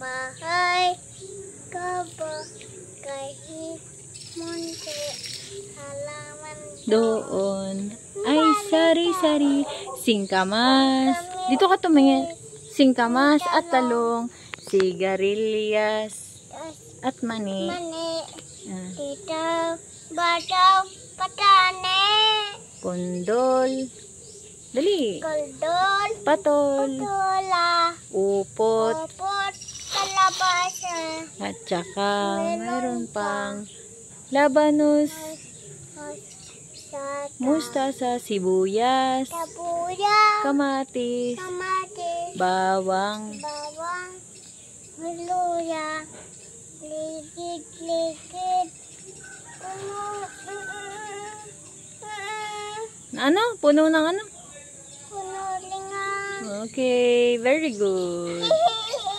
Bahay kaba kahit munti halaman Doon ay sari-sari, singkamas. Dito ka tumingin. Singkamas at talong, sigarilyas at mani. Dito bataw patane Kondol. Dali. koldol Patol. tola Upot. popot kalabasa At saka mayroon pang labanos, mustasa, sibuyas, tabuya kamatis, kamatis bawang, bawang luya ligid ano? Puno ng ano? puno linga Okay, very good.